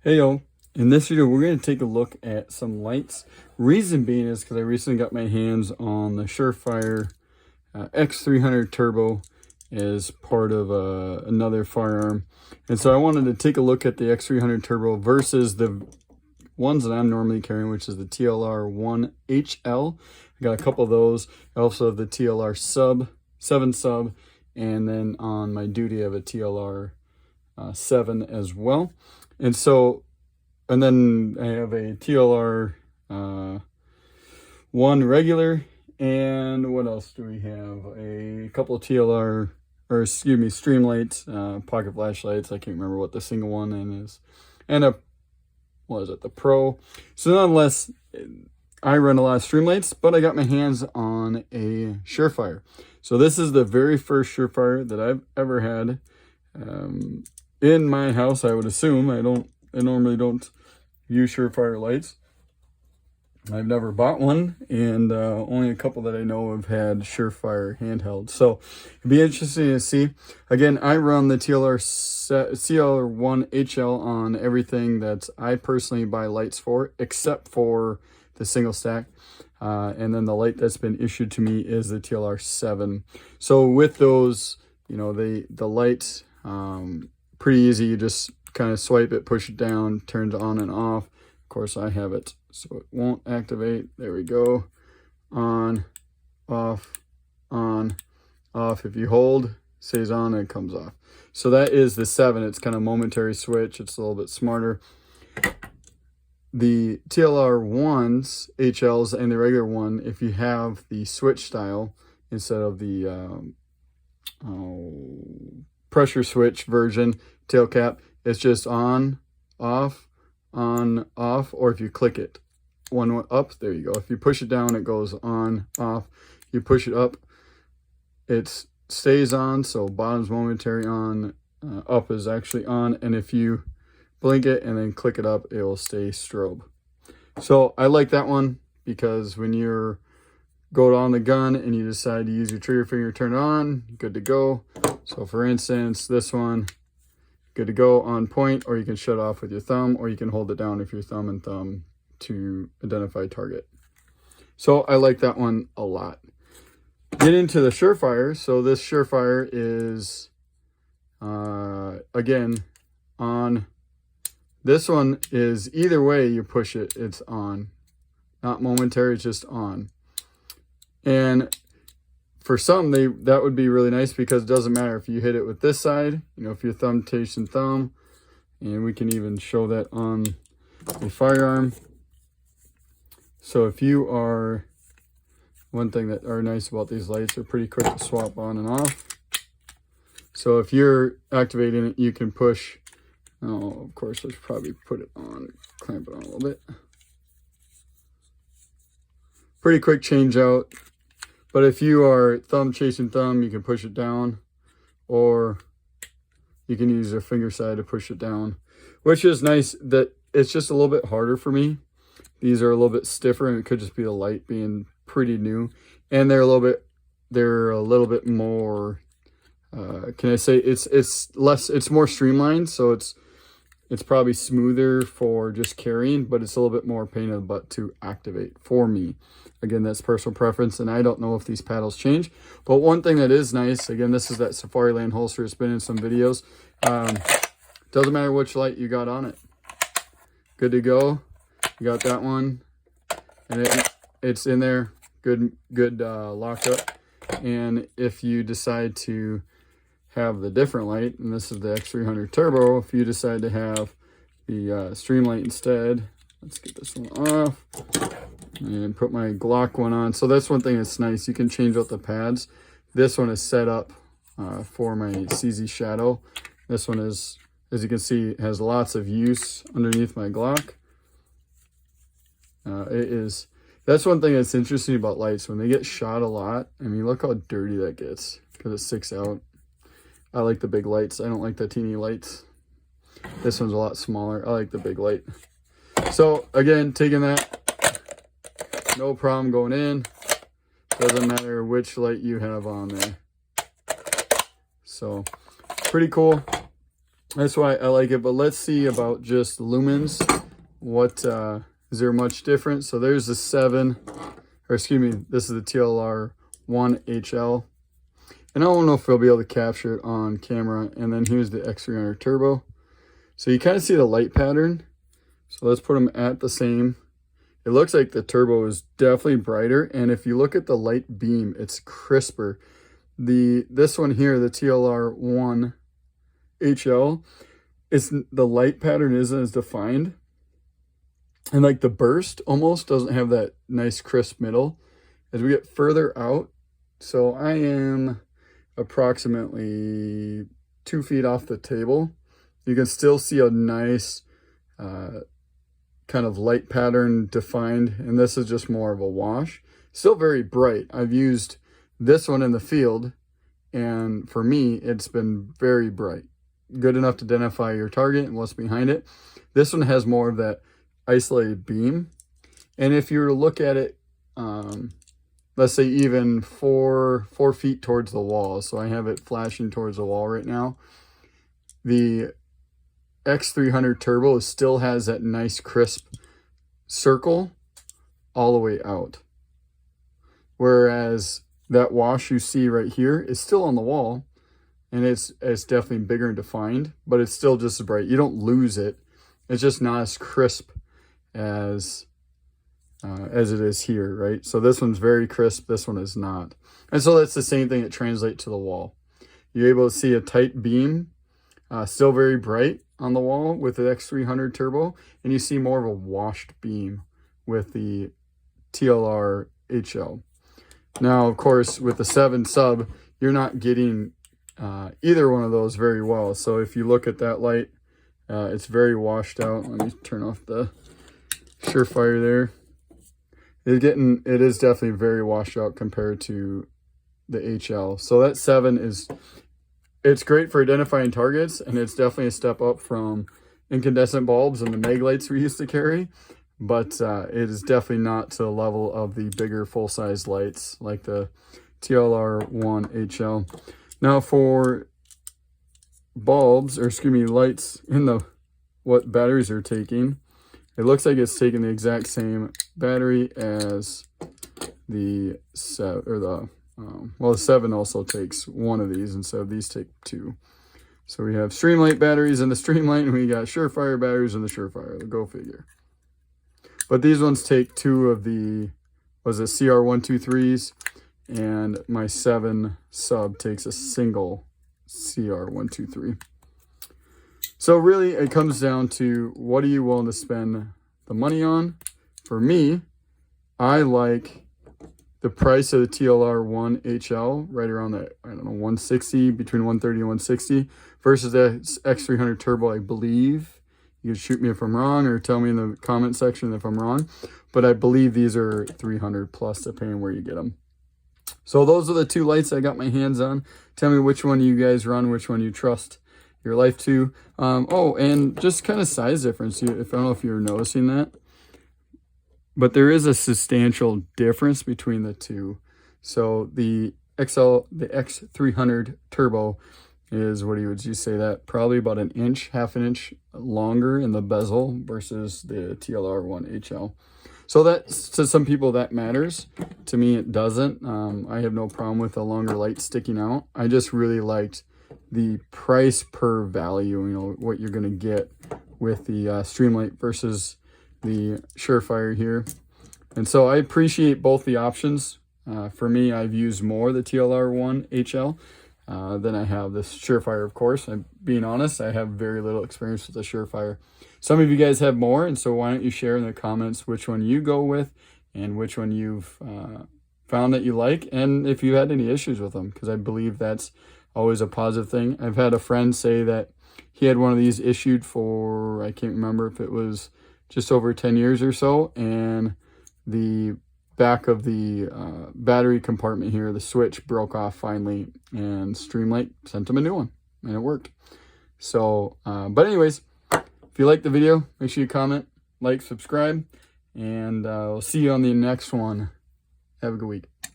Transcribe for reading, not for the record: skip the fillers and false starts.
Hey yo, in this video we're going to take a look at some lights. Reason being is because I recently got my hands on the Surefire X300 Turbo as part of another firearm. And so I wanted to take a look at the X300 Turbo versus the ones that I'm normally carrying, which is the TLR-1 HL. I got a couple of those. I also have the TLR 7 sub, and then on my duty I have a TLR 7 as well. And so, and then I have a TLR 1 regular, and what else do we have? A couple of TLR, or excuse me, Streamlight pocket flashlights. I can't remember what the single one is. And a, what is it, the Pro. So nonetheless, I run a lot of Streamlights, but I got my hands on a Surefire. So this is the very first Surefire that I've ever had. In my house, I would assume. I normally don't use Surefire lights. I've never bought one, and only a couple that I know have had Surefire handheld. So it'd be interesting to see. Again, I run the TLR-1 HL on everything that I personally buy lights for, except for the single stack. And then the light that's been issued to me is the TLR 7. So with those, you know, the lights, pretty easy. You just kind of swipe it, push it down, turns on and off. Of course, I have it so it won't activate. There we go. On, off, on, off. If you hold, stays on and it comes off. So that is the 7. It's kind of momentary switch. It's a little bit smarter. The TLR 1s, HLs, and the regular one, if you have the switch style instead of the pressure switch version, tail cap, it's just on, off, or if you click it, one up, there you go. If you push it down, it goes on, off. You push it up, it stays on, so bottom's momentary on, up is actually on, and if you blink it and then click it up, it will stay strobe. So I like that one because when you're go on the gun and you decide to use your trigger finger, turn it on, good to go. So for instance, this one, good to go, on point, or you can shut off with your thumb, or you can hold it down with your thumb and thumb to identify target. So I like that one a lot. Get into the Surefire. So this Surefire is, again, on. This one is either way you push it, it's on. Not momentary, it's just on. And for some, that would be really nice because it doesn't matter if you hit it with this side, you know, if your thumb chasing thumb, and we can even show that on a firearm. So if you are, one thing that are nice about these lights, they're pretty quick to swap on and off. So if you're activating it, you can push, oh, of course, let's probably put it on, clamp it on a little bit. Pretty quick change out. But if you are thumb chasing thumb, you can push it down, or you can use your finger side to push it down, which is nice. That it's just a little bit harder for me. These are a little bit stiffer, and it could just be the light being pretty new, and they're a little bit more. Can I say it's more streamlined, so it's probably smoother for just carrying, but it's a little bit more pain in the butt to activate for me. Again, that's personal preference, and I don't know if these paddles change. But one thing that is nice, again, this is that Safariland holster. It's been in some videos. Doesn't matter which light you got on it. Good to go. You got that one, and it's in there. Good locked up. And if you decide to have the different light, and this is the X300 Turbo, if you decide to have the Streamlight instead, let's get this one off and put my Glock one on. So that's one thing that's nice. You can change out the pads. This one is set up for my CZ Shadow. This one is, as you can see, has lots of use underneath my Glock. That's one thing that's interesting about lights. When they get shot a lot, I mean, look how dirty that gets because it sticks out. I like the big lights. I don't like the teeny lights. This one's a lot smaller. I like the big light. So again, taking that, no problem going in. Doesn't matter which light you have on there. So pretty cool. That's why I like it. But let's see about just lumens. What is there much different? So there's the 7, or excuse me, this is the TLR-1 HL. And I don't know if we'll be able to capture it on camera. And then here's the X300 Turbo. So you kind of see the light pattern. So let's put them at the same. It looks like the turbo is definitely brighter. And if you look at the light beam, it's crisper. This one here, the TLR-1 HL, the light pattern isn't as defined. And like the burst almost doesn't have that nice crisp middle. As we get further out, so I am approximately 2 feet off the table, you can still see a nice kind of light pattern defined, and this is just more of a wash. Still very bright. I've used this one in the field, and for me, it's been very bright. Good enough to identify your target and what's behind it. This one has more of that isolated beam. And if you were to look at it, let's say even 4 feet towards the wall, so I have it flashing towards the wall right now, the X300 Turbo still has that nice crisp circle all the way out. Whereas that wash you see right here is still on the wall, and it's definitely bigger and defined, but it's still just as bright. You don't lose it. It's just not as crisp as it is here, right? So this one's very crisp, this one is not. And so that's the same thing that translates to the wall. You're able to see a tight beam, still very bright on the wall with the X300 Turbo, and you see more of a washed beam with the TLR HL. Now, of course, with the 7 sub, you're not getting either one of those very well. So if you look at that light, it's very washed out. Let me turn off the Surefire there. It is definitely very washed out compared to the HL. So that 7 it's great for identifying targets, and it's definitely a step up from incandescent bulbs and the mag lights we used to carry. But it is definitely not to the level of the bigger full-size lights like the TLR-1 HL. Now for bulbs, or excuse me, lights in what batteries are taking, it looks like it's taking the exact same battery as the 7, well, the 7 also takes one of these, and so these take 2. So we have Streamlight batteries in the Streamlight, and we got Surefire batteries in the Surefire. Go figure. But these ones take 2 of the, CR123s, and my 7 sub takes a single CR123. So really, it comes down to what are you willing to spend the money on? For me, I like the price of the TLR-1 HL right around that, I don't know, 160, between 130 and 160, versus the X300 Turbo, I believe. You can shoot me if I'm wrong, or tell me in the comment section if I'm wrong. But I believe these are 300 plus, depending where you get them. So those are the 2 lights I got my hands on. Tell me which one you guys run, which one you trust your life to. Oh, and just kind of size difference. I don't know if you're noticing that, but there is a substantial difference between the 2. So the X300 Turbo is, what would you say that? Probably about an inch, half an inch longer in the bezel versus the TLR-1 HL. So that, to some people, that matters. To me, it doesn't. I have no problem with a longer light sticking out. I just really liked the price per value, what you're going to get with the Streamlight versus the Surefire here. And so I appreciate both the options. For me, I've used more the TLR-1 HL than I have this Surefire, of course. I'm being honest, I have very little experience with the Surefire. Some of you guys have more, and so why don't you share in the comments which one you go with and which one you've found that you like, and if you had any issues with them, because I believe that's always a positive thing. I've had a friend say that he had one of these issued for, I can't remember if it was just over 10 years or so, and the back of the battery compartment here, the switch broke off finally, and Streamlight sent him a new one, and it worked. So, but anyways, if you like the video, make sure you comment, like, subscribe, and we'll see you on the next one. Have a good week.